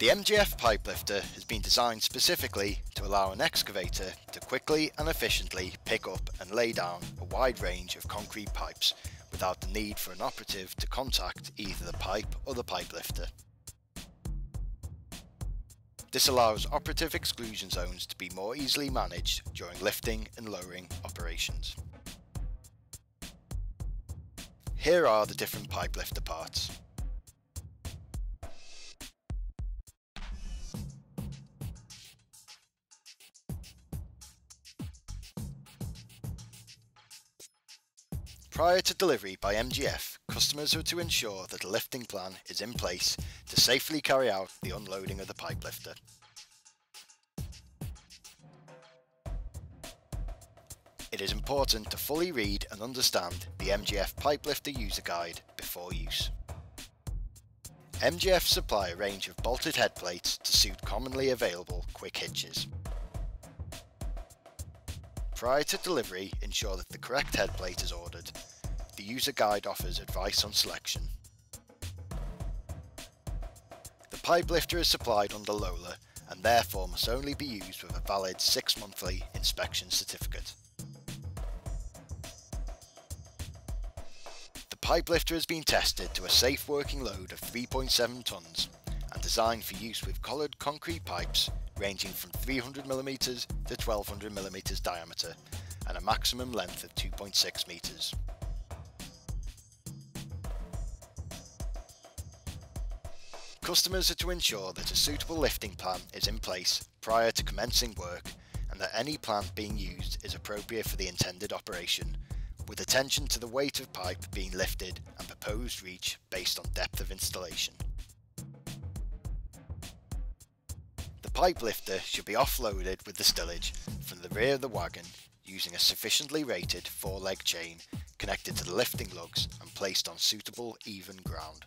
The MGF pipe lifter has been designed specifically to allow an excavator to quickly and efficiently pick up and lay down a wide range of concrete pipes without the need for an operative to contact either the pipe or the pipe lifter. This allows operative exclusion zones to be more easily managed during lifting and lowering operations. Here are the different pipe lifter parts. Prior to delivery by MGF, customers are to ensure that a lifting plan is in place to safely carry out the unloading of the pipe lifter. It is important to fully read and understand the MGF pipe lifter user guide before use. MGF supply a range of bolted head plates to suit commonly available quick hitches. Prior to delivery, ensure that the correct head plate is ordered. The user guide offers advice on selection. The pipe lifter is supplied under LOLA and therefore must only be used with a valid 6-monthly inspection certificate. The pipe lifter has been tested to a safe working load of 3.7 tonnes and designed for use with collared concrete pipes ranging from 300mm to 1200mm diameter and a maximum length of 2.6 metres. Customers are to ensure that a suitable lifting plan is in place prior to commencing work and that any plant being used is appropriate for the intended operation, with attention to the weight of pipe being lifted and proposed reach based on depth of installation. The pipe lifter should be offloaded with the stillage from the rear of the wagon using a sufficiently rated 4-leg chain connected to the lifting lugs and placed on suitable even ground.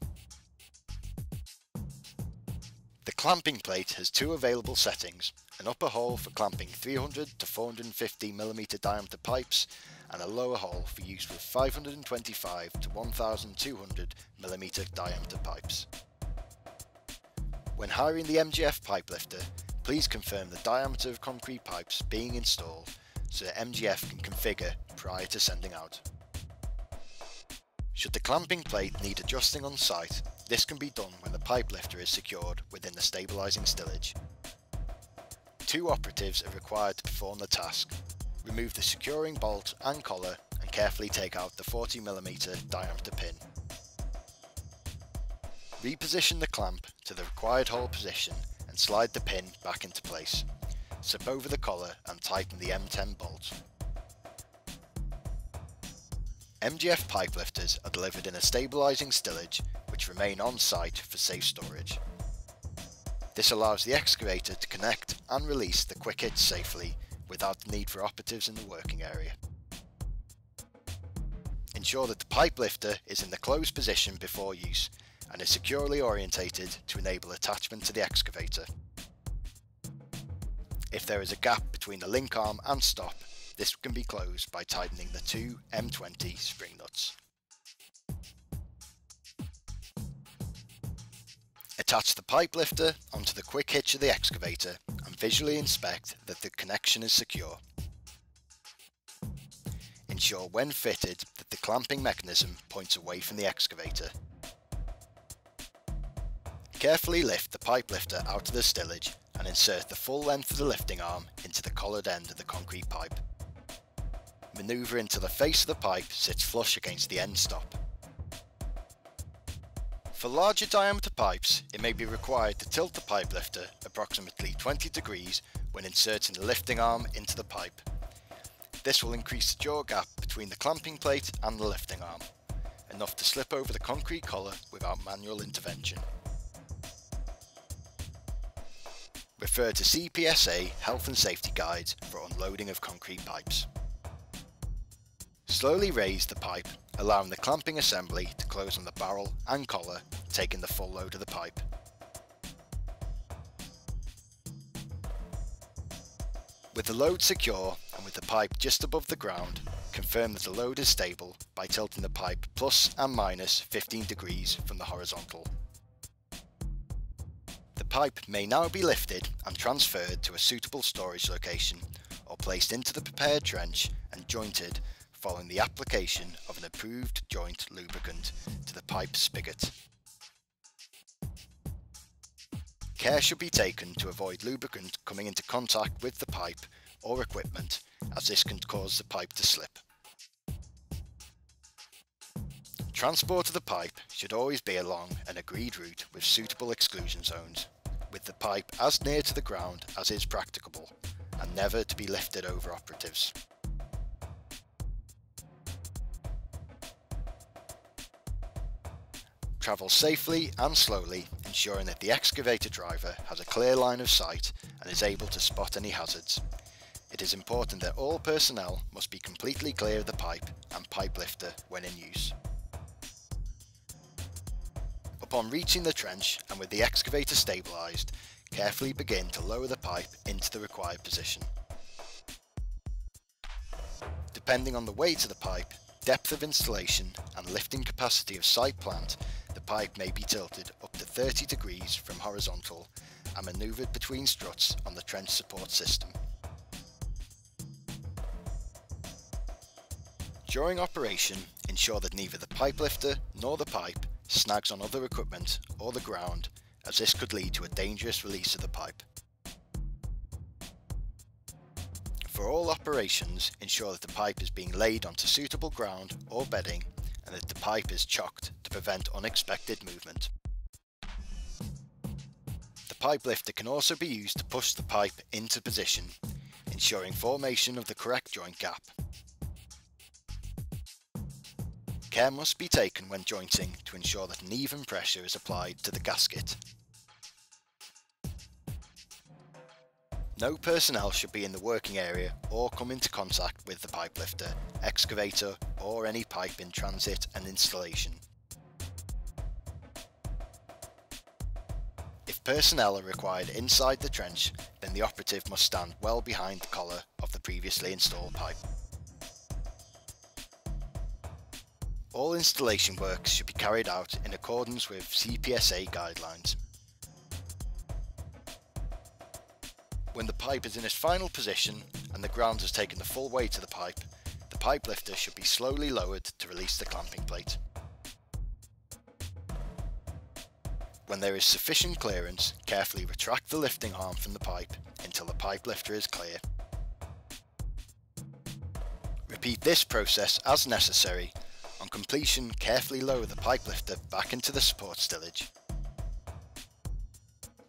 The clamping plate has two available settings, an upper hole for clamping 300 to 450mm diameter pipes and a lower hole for use with 525 to 1200mm diameter pipes. When hiring the MGF pipe lifter, please confirm the diameter of concrete pipes being installed so that MGF can configure prior to sending out. Should the clamping plate need adjusting on site, this can be done when the pipe lifter is secured within the stabilising stillage. 2 operatives are required to perform the task. Remove the securing bolt and collar and carefully take out the 40mm diameter pin. Reposition the clamp to the required hole position and slide the pin back into place. Slip over the collar and tighten the M10 bolt. MGF pipe lifters are delivered in a stabilising stillage which remain on site for safe storage. This allows the excavator to connect and release the quick hitch safely without the need for operatives in the working area. Ensure that the pipe lifter is in the closed position before use and is securely orientated to enable attachment to the excavator. If there is a gap between the link arm and stop, this can be closed by tightening the 2 M20 spring nuts. Attach the pipe lifter onto the quick hitch of the excavator and visually inspect that the connection is secure. Ensure when fitted that the clamping mechanism points away from the excavator. Carefully lift the pipe lifter out of the stillage and insert the full length of the lifting arm into the collared end of the concrete pipe. Manoeuvre until the face of the pipe sits flush against the end stop. For larger diameter pipes, it may be required to tilt the pipe lifter approximately 20 degrees when inserting the lifting arm into the pipe. This will increase the jaw gap between the clamping plate and the lifting arm, enough to slip over the concrete collar without manual intervention. Refer to CPSA health and safety guides for unloading of concrete pipes. Slowly raise the pipe, allowing the clamping assembly to close on the barrel and collar, taking the full load of the pipe. With the load secure and with the pipe just above the ground, confirm that the load is stable by tilting the pipe plus and minus 15 degrees from the horizontal. The pipe may now be lifted and transferred to a suitable storage location or placed into the prepared trench and jointed following the application of an approved joint lubricant to the pipe spigot. Care should be taken to avoid lubricant coming into contact with the pipe or equipment, as this can cause the pipe to slip. Transport of the pipe should always be along an agreed route with suitable exclusion zones, with the pipe as near to the ground as is practicable, and never to be lifted over operatives. Travel safely and slowly, ensuring that the excavator driver has a clear line of sight and is able to spot any hazards. It is important that all personnel must be completely clear of the pipe and pipe lifter when in use. Upon reaching the trench and with the excavator stabilised, carefully begin to lower the pipe into the required position. Depending on the weight of the pipe, depth of installation and lifting capacity of site plant, the pipe may be tilted up to 30 degrees from horizontal and manoeuvred between struts on the trench support system. During operation, ensure that neither the pipe lifter nor the pipe snags on other equipment or the ground, as this could lead to a dangerous release of the pipe. For all operations, ensure that the pipe is being laid onto suitable ground or bedding and that the pipe is chocked to prevent unexpected movement. The pipe lifter can also be used to push the pipe into position, ensuring formation of the correct joint gap. Care must be taken when jointing to ensure that an even pressure is applied to the gasket. No personnel should be in the working area or come into contact with the pipe lifter, excavator or any pipe in transit and installation. If personnel are required inside the trench, then the operative must stand well behind the collar of the previously installed pipe. All installation works should be carried out in accordance with CPSA guidelines. When the pipe is in its final position and the ground has taken the full weight of the pipe lifter should be slowly lowered to release the clamping plate. When there is sufficient clearance, carefully retract the lifting arm from the pipe until the pipe lifter is clear. Repeat this process as necessary. On completion, carefully lower the pipe lifter back into the support stillage.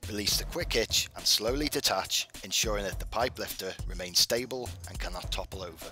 Release the quick hitch and slowly detach, ensuring that the pipe lifter remains stable and cannot topple over.